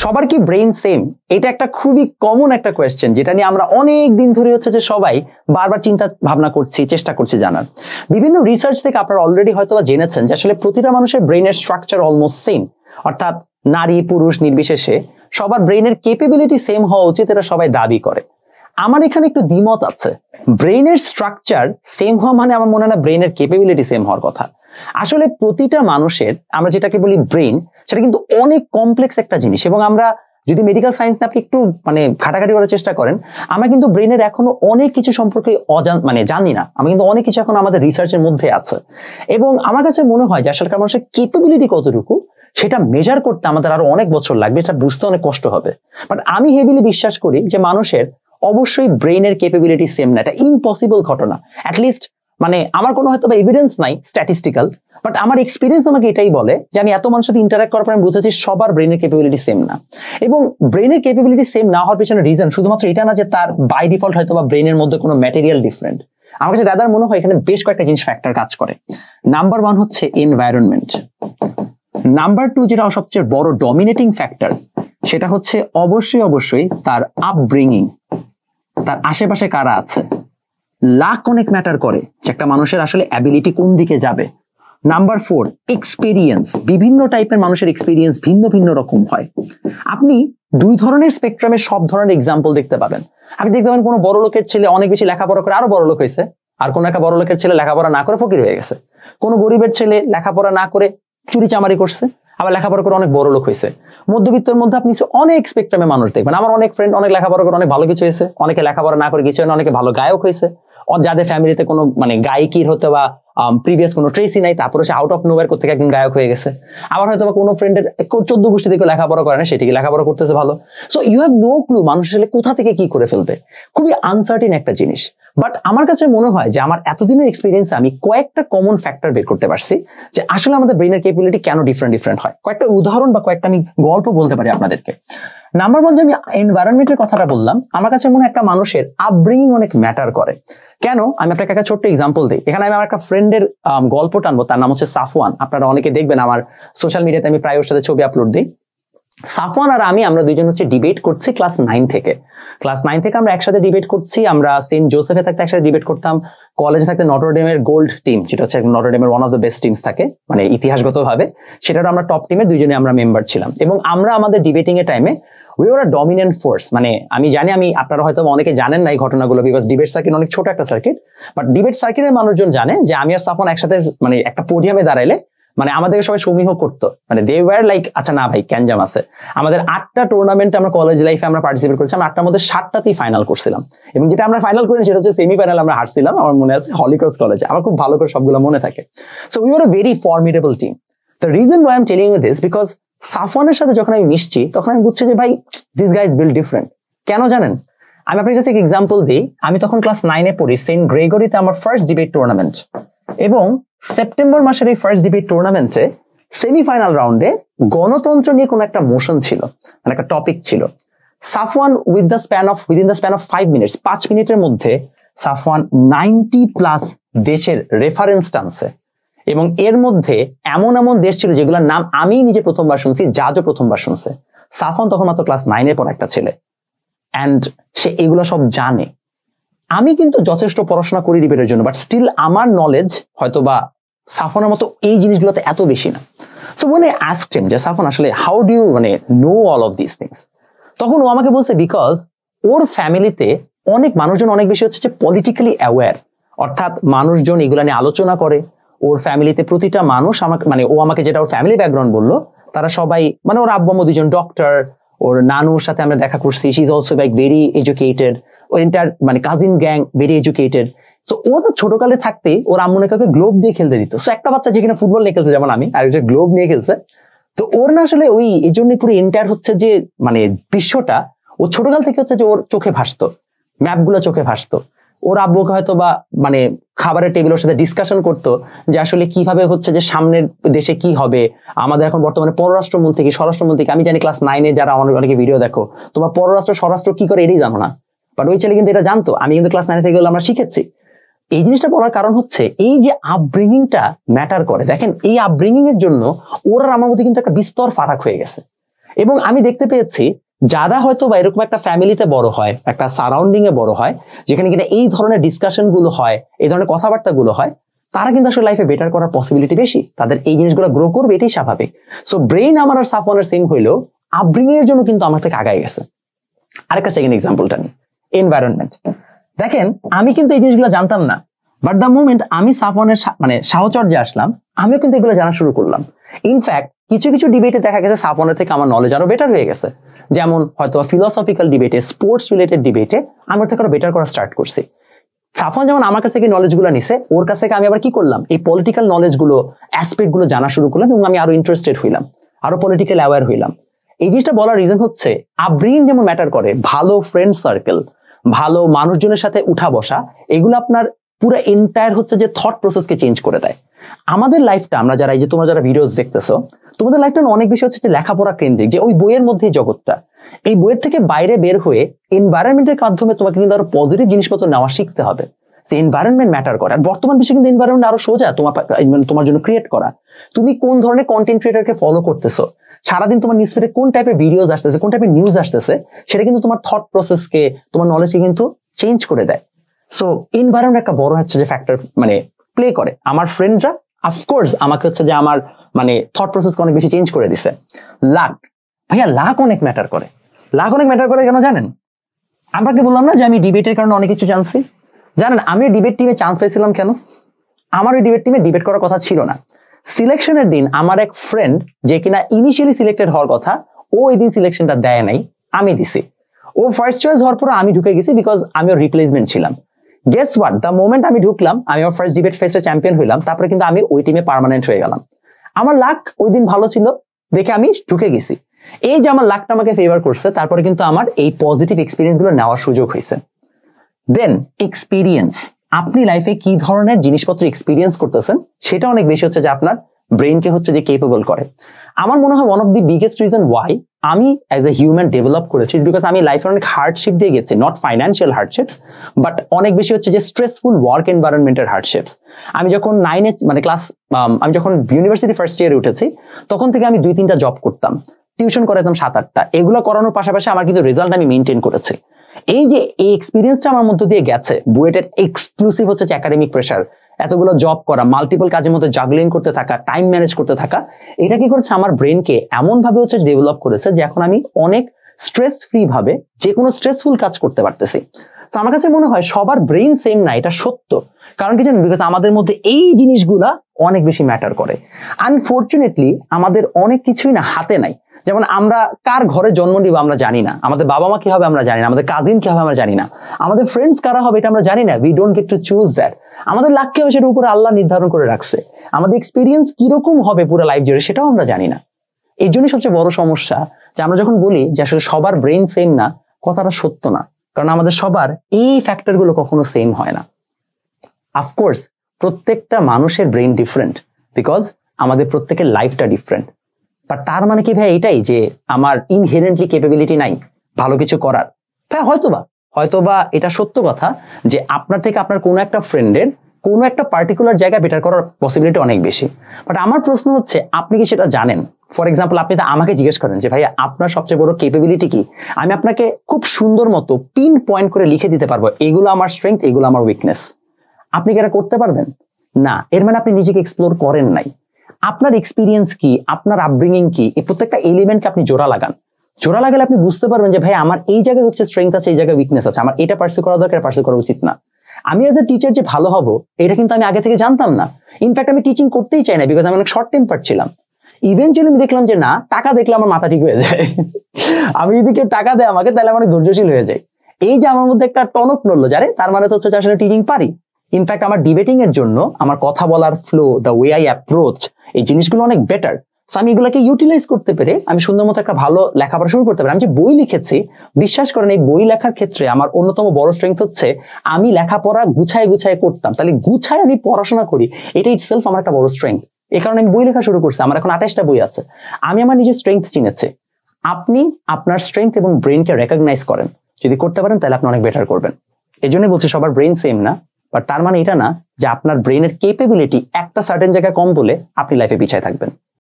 সবার কি brain same? এটা একটা খুবই কমন একটা কোয়েশ্চেন, যেটা নিয়ে আমরা অনেক দিন ধরে হচ্ছে যে সবাই বারবার চিন্তা ভাবনা করছি, চেষ্টা করছি জানার। বিভিন্ন রিসার্চ থেকে আপনারা অলরেডি হয়তো জেনেছেন যে আসলে প্রতিটা মানুষের ব্রেইনের স্ট্রাকচার অলমোস্ট সেম, অর্থাৎ নারী পুরুষ নির্বিশেষে সবার ব্রেইনের ক্যাপাবিলিটি সেম হওয়া উচিত, এটা সবাই দাবি করে। আমার এখানে একটু দ্বিমত আছে। ব্রেইনের স্ট্রাকচার সেম হওয়া মানে আমার মনে হয় না ব্রেইনের ক্যাপাবিলিটি সেম হওয়ার কথা। আসলে প্রতিটা মানুষের, আমরা যেটাকে বলি ব্রেইন, সেটা কিন্তু অনেক কমপ্লেক্স একটা জিনিস, এবং আমরা যদি মেডিকেল সায়েন্স আপনি একটু ঘাটাঘাটি করার চেষ্টা করেন, আমরা কিন্তু ব্রেইনের এখনো অনেক কিছু সম্পর্কে জানি না। আমরা কিন্তু অনেক কিছু এখন আমাদের রিসার্চের মধ্যে আছে, এবং আমার কাছে মনে হয় যে আসলে মানুষের ক্যাপাবিলিটি কতটুকু সেটা মেজার করতে আমাদের আরো অনেক বছর লাগবে, এটা বুঝতে অনেক কষ্ট হবে। বাট আমি হেভিলি বিশ্বাস করি যে মানুষের অবশ্যই ব্রেইনের ক্যাপাবিলিটি সেম না, এটা ইম্পসিবল ঘটনা। অ্যাটলিস্ট আমার কোনো হয়তো এভিডেন্স নাই স্ট্যাটিস্টিক্যাল, বাট আমার এক্সপিরিয়েন্স আমাকে এটাই বলে যে আমি এত মানুষের সাথে ইন্টারঅ্যাক্ট করার পর আমি বুঝেছি সবার ব্রেইনের ক্যাপাবিলিটি সেম না। এবং ব্রেইনের ক্যাপাবিলিটি সেম না হওয়ার পিছনে রিজন শুধুমাত্র এটা না যে তার বাই ডিফল্ট হয়তো বা ব্রেইনের মধ্যে কোনো ম্যাটেরিয়াল ডিফারেন্ট। আমার কাছে রাদার মনে হয় এখানে বেশ কয়েকটা জিনিস ফ্যাক্টর কাজ করে। নাম্বার 1 হচ্ছে এনভায়রনমেন্ট। নাম্বার 2 যেটা সবচেয়ে বড় ডমিনেটিং ফ্যাক্টর, সেটা হচ্ছে অবশ্যই তার আপব্রিঙ্গিং, তার আশেপাশে কারা আছে। লাক অনেক ম্যাটার করে যে একটা মানুষের আসলে অ্যাবিলিটি কোন দিকে যাবে। Number 4 experience. বিভিন্ন টাইপের মানুষের এক্সপেরিয়েন্স ভিন্ন ভিন্ন রকম হয়। আপনি 2 ধরনের স্পেকট্রামের সব ধরনের এক্সাম্পল দেখতে পাবেন। আপনি দেখতে পাবেন কোনো বড় লোকের ছেলে অনেক বেশি লেখাপড়া করে আরো বড় লোক হয়েছে, আর কোন একটা বড় লোকের ছেলে লেখাপড়া না করে ফকির হয়ে গেছে। কোনো গরিবের ছেলে লেখাপড়া না করে চুরি চামারি করছে, আবার লেখাপড়া করে অনেক বড় লোক হয়েছে। মধ্যবিত্তের মধ্যে আপনি অনেক স্পেকট্রামে মানুষ দেখবেন। আমার অনেক ফ্রেন্ড অনেক লেখাপড়া করে অনেক ভালো কিছু হয়েছে, অনেকে লেখাপড়া না করে কিছু হয় না, অনেকে ভালো গায়ক হয়েছে, যাদের ফ্যামিলিতে কোনো গায়িকীর হতে বা প্রিভিয়াস কোনো ট্রেসই নাই, তারপরে সে আউট অফ নোওয়্যার করতে একজন গায়ক হয়ে গেছে। আবার হয়তো বা কোনো ফ্রেন্ডের 14 গোষ্ঠী থেকে লেখাপড়া করে না, সেটিকে লেখাপড়া করতেছে ভালো। So you have no clue মানুষ আসলে কোথা থেকে কি করে ফেলবে, খুবই আনসার্টিন একটা জিনিস। বাট আমার কাছে মনে হয় যে আমার এতদিনের এক্সপিরিয়েন্সে আমি কয়েকটা কমন ফ্যাক্টর বের করতে পারছি যে আসলে আমাদের ব্রেইনের ক্যাপাবিলিটি কেন ডিফারেন্ট হয়। কয়েকটা উদাহরণ বা কয়েকটা আমি গল্প বলতে পারি আপনাদেরকে। নাম্বার 1 যে আমি এনভায়রনমেন্টের কথাটা বললাম, আমার কাছে মনে হয় একটা মানুষের আপব্রিঙ্গিং অনেক ম্যাটার করে। কেন? আমি আপনাকে একটা ছোট্ট এক্সাম্পল দিই। এখানে আমি আমার একটা ফ্রেন্ডের গল্প টানবো, তার নাম হচ্ছে সাফওয়ান। আপনারা অনেকে দেখবেন আমার সোশ্যাল মিডিয়াতে আমি প্রায় ওর সাথে ছবি আপলোড দিই। সাফওয়ান আর আমরা দুইজন হচ্ছে ডিবেট করছি ক্লাস 9 থেকে। ক্লাস 9 থেকে আমরা একসাথে ডিবেট করছি। আমরা সেন্ট জোসেফে থাকতে একসাথে ডিবেট করতাম। কলেজে থাকতে নটরডেমের গোল্ড টিম, যেটা হচ্ছে নটরডেমের one of the best teams থাকে ইতিহাসগত ভাবে, সেটারও আমরা টপ টিমের দুইজনে আমরা মেম্বার ছিলাম। এবং আমরা আমাদের ডিবেটিং এর টাইমে we were a dominant force. আমি জানি আপনারা হয়তো অনেকে জানেন না এই ঘটনাগুলো, বিকজ ডিবেট সার্কিট অনেক ছোট একটা সার্কিট। বাট ডিবেট সার্কিটের মানুষজন জানে যে আমি আর সাফওয়ান একসাথে একটা পোডিয়ামে দাঁড়াইলে আমাদেরকে সবাই সমীহ করতো। দে ওয়ার লাইক, আচ্ছা না ভাই ক্যানজাম আছে। আমাদের 8টা টুর্নামেন্টে আমরা কলেজ লাইফে আমরা পার্টিসিপেট করেছি। আমরা 8টার মধ্যে 7টাতেই ফাইনাল করছিলাম, এবং যেটা আমরা ফাইনাল করি সেটা হচ্ছে সেমিফাইনাল আমরা হারছিলাম। আমার মনে আছে হলিক্রস কলেজে, আমার খুব ভালো করে সবগুলো মনে থাকে। So we were a very formidable team. The reason why I am telling you this, because সাফওয়ানের সাথে যখন আমি মিশছি তখন আমি বুঝছি যে ভাই this guy is build different. কেন জানেন? আমি আপনাকে জাস্ট এক এক্সাম্পল দিই। আমি তখন ক্লাস 9-এ পড়ি। সেন্ট গ্রেগরিতে আমার ফার্স্ট ডিবেট টুর্নামেন্ট, এবং সেপ্টেম্বর মাসের এই ফার্স্ট ডিবেট টুর্নামেন্টে সেমিফাইনাল রাউন্ডে গণতন্ত্র নিয়ে কোন একটা মোশন ছিল, একটা টপিক ছিল। Safwan within the span of 5 minutes, 5 মিনিটের মধ্যে সাফওয়ান 90+ দেশের রেফারেন্স টানছে। এবং এর মধ্যে এমন দেশ ছিল যেগুলোর নাম আমি নিজে প্রথমবার শুনছি, জাজও প্রথমবার শুনছে। সাফওয়ান তখন মাত্র ক্লাস 9-এ পড়া একটা ছেলে, অ্যান্ড সে এগুলো সব জানে। আমি কিন্তু যথেষ্ট পড়াশোনা করি ডিবেটের জন্য, বাট স্টিল আমার নলেজ হয়তো বা সাফওয়ানের মতো এই জিনিসগুলোতে এত বেশি না। So when I asked him যে সাফওয়ান আসলে how do you know all of these things, তখন ও আমাকে বলছে বিকজ ওর ফ্যামিলিতে অনেক মানুষজন অনেক বেশি হচ্ছে যে পলিটিক্যালি অ্যাওয়্যার, অর্থাৎ মানুষজন এগুলা নিয়ে আলোচনা করে। ওর ফ্যামিলিতে প্রতিটা মানুষ আমাকে ও আমাকে যেটা ওর ফ্যামিলি ব্যাকগ্রাউন্ড বললো, তারা সবাই ওর আব্বু আম্মু দুজন ডক্টর। ওর নানুর সাথে আমরা দেখা করছি, she is also like very educated. Or enter cousin gang very educated. তো ও তো ছোটকালে থাকতে ওর আম্মু নাকি গ্লোব দিয়ে খেলতে দিত। সো একটা বাচ্চা যেখানে ফুটবল নিয়ে খেলছে যেমন আমি, আর গ্লোব নিয়ে খেলছে, তো ওর না আসলে ওই এই জন্য পুরো এন্টার হচ্ছে যে বিশ্বটা ও ছোটকাল থেকে হচ্ছে যে ওর চোখে ভাসতো, ম্যাপগুলো চোখে ভাসতো। ওর আব্বুকে হয়তো বা খাবারের টেবিলের সাথে ডিসকাশন করতো যে আসলে কিভাবে হচ্ছে যে সামনের দেশে কি হবে। আমাদের এখন বর্তমানে পররাষ্ট্রমন্ত্রী কি স্বরাষ্ট্রমন্ত্রী, আমি জানি ক্লাস 9-এ যারা অনেকে ভিডিও দেখো, তোমার পররাষ্ট্র স্বরাষ্ট্র কি করে এটাই জানো না, বাট ওই ছেলে কিন্তু এটা জানতো। আমি কিন্তু ক্লাস 9 থেকে আমরা শিখেছি। এই জিনিসটা বলার কারণ হচ্ছে এই যে আপব্রিঙ্গিংটা ম্যাটার করে। দেখেন এই আপব্রিঙ্গিং এর জন্য ওর আর আমার মধ্যে কিন্তু একটা বিস্তর ফারাক হয়ে গেছে। এবং আমি দেখতে পেয়েছি যারা হয়তো বা এরকম একটা ফ্যামিলিতে বড় হয়, একটা সারাউন্ডিং এ বড় হয়, যেখানে কিনা এই ধরনের ডিসকাশন গুলো হয়, এই ধরনের কথাবার্তা গুলো হয়, তারা কিন্তু আসলে লাইফে বেটার করার পসিবিলিটি বেশি, তাদের এই জিনিসগুলো গ্রো করবে, এটাই স্বাভাবিক। সো ব্রেইন আমার আর সাফওয়ানের সেম হইলেও আপব্রিঙ্গিং এর জন্য কিন্তু আমার থেকে আগায় গেছে। আরেকটা সেকেন্ড এক্সাম্পলটা নিই, এনভায়রনমেন্ট। দেখেন আমি কিন্তু এই জিনিসগুলো জানতাম না, বাট দ্য মোমেন্ট আমি সাফওয়ানের মানে সাহচর্যে আসলাম, আমিও কিন্তু এগুলো জানা শুরু করলাম। ইনফ্যাক্ট কিছু কিছু ডিবেটে দেখা গেছে সাফওয়ানের থেকে আমার নলেজ আরো বেটার হয়ে গেছে। যেমন হয়তো ফিলোসফিক্যাল ডিবেটে, স্পোর্টস রিলেটেড ডিবেটে আমার থেকে আরো বেটার করা স্টার্ট করছি। সাফওয়ান যেমন আমার কাছ থেকে নলেজ গুলো নিছে, ওর কাছ থেকে আমি আবার কি করলাম, এই পলিটিক্যাল নলেজ গুলো, অ্যাসপেক্ট গুলো জানা শুরু করলাম, এবং আমি আরো ইন্টারেস্টেড হইলাম, আরো পলিটিক্যাল অ্যাওয়ার হইলাম। এই জিনিসটা বলার রিজন হচ্ছে আপব্রিঙ্গিং যেমন ম্যাটার করে, ভালো ফ্রেন্ড সার্কেল, ভালো মানুষজনের সাথে উঠা বসা, এগুলো আপনার পুরো এন্টায়ার হচ্ছে যে থট প্রসেসকে চেঞ্জ করে দেয়। আমাদের লাইফটা, আমরা যারা এই যে তোমরা যারা ভিডিওস দেখতেছো, তোমাদের লাইফটা অনেক বেশি হচ্ছে যে লেখাপড়া কেন্দ্রিক, যে ওই বইয়ের মধ্যে জগৎটা। এই বইয়ের থেকে বাইরে বের হয়ে এনভায়রনমেন্টের মাধ্যমে তোমাকে কিন্তু আরো পজিটিভ জিনিসপত্র নেওয়া শিখতে হবে। এনভায়রনমেন্ট ম্যাটার করে। আর বর্তমান বিশ্বে কিন্তু এনভায়রনমেন্ট আরো সোজা তোমার জন্য ক্রিয়েট করা। তুমি কোন ধরনের কন্টেন্ট ক্রিয়েটরকে ফলো করতেছো, সারাদিন তোমার নিউজ ফিডে কোন টাইপের ভিডিওস আসতেছে, কোন টাইপের নিউজ আসতেছে, সেটা কিন্তু তোমার থট প্রসেসকে, তোমার নলেজকে কিন্তু চেঞ্জ করে দেয়। সো এনভায়রনমেন্ট একটা বড় হচ্ছে যে ফ্যাক্টর মানে প্লে করে। আমার ফ্রেন্ডরা অফকোর্স আমাকে হচ্ছে যে আমার মানে থট প্রসেসকে অনেক বেশি চেঞ্জ করে দিছে। লাক, ভাইয়া লাক অনেক ম্যাটার করে। লাক অনেক ম্যাটার করে কেন জানেন? আমাকে বললাম না যে আমি ডিবেটের কারণে অনেক কিছু জানছি। জানেন আমি ডিবেট টিমে চান্স পেয়েছিলাম কেন? আমার ওই ডিবেট টিমে ডিবেট করার কথা ছিল না। সিলেকশনের দিন আমার এক ফ্রেন্ড, যে কিনা ইনিশিয়ালি সিলেক্টেড হওয়ার কথা, ও এই দিন সিলেকশনটা দেয় নাই, আমি দিছি। ও ফার্স্ট চয়েস হওয়ার পর আমি ঢুকে গেছি, বিকজ আমি ওর রিপ্লেসমেন্ট ছিলাম। গেস হোয়াট, দ্য মোমেন্ট আমি ঢুকলাম, আমি আমার ফার্স্ট ডিবেট ফেস্টে চ্যাম্পিয়ন হইলাম, তারপরে কিন্তু আমি ওই টিমে পার্মানেন্ট হয়ে গেলাম। আমার লাক ওই দিন ভালো ছিল দেখে আমি ঢুকে গেছি। এই যে আমার লাকটা আমাকে ফেভার করছে, তারপরে কিন্তু আমার এই পজিটিভ এক্সপিরিয়েন্স গুলো নেওয়ার সুযোগ হয়েছে। দেন এক্সপিরিয়েন্স, আপনি লাইফে কি ধরনের জিনিসপত্র এক্সপিরিয়েন্স করতেছেন সেটা অনেক বেশি হচ্ছে যে আপনার ব্রেইনকে হচ্ছে যে কেপেবল করে। আমার মনে হয় one of the biggest reason why আমি অ্যাজ এ হিউম্যান ডেভেলপ করেছি, বিকজ আমি লাইফে অনেক হার্ডশিপ দিয়ে গেছি, নট ফাইন্যান্সিয়াল হার্ডশিপস, বাট অনেক বেশি হচ্ছে যে স্ট্রেসফুল ওয়ার্ক এনভায়রনমেন্টের হার্ডশিপস। আমি যখন আমি যখন ইউনিভার্সিটি ফার্স্ট ইয়ারে উঠেছি, তখন থেকে আমি 2-3টা জব করতাম, টিউশন করাতাম 7-8টা। এগুলো করানোর পাশাপাশি আমার কিন্তু রেজাল্ট আমি মেনটেন করেছি। এই যে এই এক্সপিরিয়েন্সটা আমার মধ্যে দিয়ে গেছে, বুয়েটের এক্সক্লুসিভ হচ্ছে একাডেমিক প্রেশার, এতগুলো জব করা, মাল্টিপল কাজের মধ্যে জাগলিং করতে থাকা, টাইম ম্যানেজ করতে থাকা, এটা কি করেছে আমার ব্রেনকে এমন ভাবে হচ্ছে ডেভেলপ করেছে যে এখন আমি অনেক স্ট্রেস ফ্রি ভাবে যে কোনো স্ট্রেসফুল কাজ করতে পারতেছি। তো আমার কাছে মনে হয় সবার ব্রেইন সেম না, এটা সত্য। কারণ কি জানেন, বিকজ আমাদের মধ্যে এই জিনিসগুলা অনেক বেশি ম্যাটার করে। আনফরচুনেটলি আমাদের অনেক কিছুই না হাতে নাই। যেমন আমরা কার ঘরে জন্ম নিব আমরা জানি না, আমাদের বাবা মা কি হবে আমরা জানি না, আমাদের কাজিন কি হবে আমরা জানি না, আমাদের ফ্রেন্ডস কারা হবে এটা আমরা জানি না। We don't get to choose that. আমাদের লাক কি হবে সেটার উপরে আল্লাহ নির্ধারণ করে রাখছে। আমাদের এক্সপিরিয়েন্স কিরকম হবে পুরো লাইফ জুড়ে সেটাও আমরা জানি না। এই জন্যই সবচেয়ে বড় সমস্যা যে আমরা যখন বলি যে আসলে সবার ব্রেইন সেম না, কথাটা সত্য না। কারণ আমাদের সবার এই ফ্যাক্টর গুলো কখনো সেম হয় না। অফকোর্স প্রত্যেকটা মানুষের ব্রেইন ডিফারেন্ট, বিকজ আমাদের প্রত্যেকের লাইফটা ডিফারেন্ট। বাট তার মানে কি ভাই এটাই যে আমার ইনহেরেন্টলি ক্যাপাবিলিটি নাই ভালো কিছু করার? ভাই হয়তোবা এটা সত্য কথা যে আপনার থেকে আপনার কোনো একটা ফ্রেন্ডের কোনো একটা পার্টিকুলার জায়গায় বেটার করার পসিবিলিটি অনেক বেশি। বাট আমার প্রশ্ন হচ্ছে আপনি কি সেটা জানেন? ফর এক্সাম্পল আপনি তো আমাকে জিজ্ঞেস করেন যে ভাইয়া আপনার সবচেয়ে বড় ক্যাপাবিলিটি কি, আমি আপনাকে খুব সুন্দর মতো পিন পয়েন্ট করে লিখে দিতে পারবো এগুলো আমার স্ট্রেংথ, এগুলো আমার উইকনেস। আপনি কি এটা করতে পারবেন? না। এর মানে আপনি নিজেকে এক্সপ্লোর করেন নাই। আপনার এক্সপিরিয়েন্স কি, আপনার আপব্রিঙ্গিং কি, এই প্রত্যেকটা এলিমেন্টকে আপনি জোড়া লাগান। জোড়া লাগালে আপনি বুঝতে পারবেন যে ভাই আমার এই জায়গায় হচ্ছে স্ট্রেংথ আছে, এই জায়গায় উইকনেস আছে, আমার এটা পার্সু করা দরকার, পার্সু করা উচিত না। আমি এজ এ টিচার যে ভালো হব এটা কিন্তু আমি আগে থেকে জানতাম না। ইনফ্যাক্ট আমি টিচিং করতেই চাই না, বিকজ আমি অনেক শর্ট টেম্পার ছিলাম। ইভেনচুয়ালি আমি দেখলাম যে না, টাকা দেখলে আমার মাথা ঠিক হয়ে যায়। আমি যদি কেউ টাকা দেয় আমাকে, তাহলে আমার ধৈর্যশীল হয়ে যায়। এই যে আমার মধ্যে একটা টনক নড়লো যারে, তার মানে তো হচ্ছে আসলে টিচিং পারি। ইনফ্যাক্ট আমার ডিবেটিং এর জন্য আমার কথা বলার flow, the way I approach, এই জিনিসগুলো অনেক বেটার। আমি এগুলোকে ইউটিলাইজ করতে পেরে আমি সুন্দর মতো একটা ভালো লেখাপড়া শুরু করতে পারি। আমি যে বই লিখেছি, বিশ্বাস করেন এই বই লেখার ক্ষেত্রে আমার অন্যতম বড় স্ট্রেংথ হচ্ছে আমি লেখাপড়া গুছায় করতাম। তাহলে গুছায় আমি পড়াশোনা করি, এটা ইটসেলফ আমার একটা বড় স্ট্রেংথ। এই কারণে আমি বই লেখা শুরু করছি। আমার এখন 28টা বই আছে। আমি আমার নিজের স্ট্রেংথ চিনেছি। আপনি আপনার স্ট্রেংথ এবং ব্রেনকে রেকগনাইজ করেন, যদি করতে পারেন তাহলে আপনি অনেক বেটার করবেন। এই জন্যই বলছি সবার ব্রেন সেম না, বাট তার মানে এটা না যে আপনার ব্রেনের ক্যাপাবিলিটি একটা সার্টেন জায়গায় কম বলে আপনি লাইফে পিছায় থাকবেন।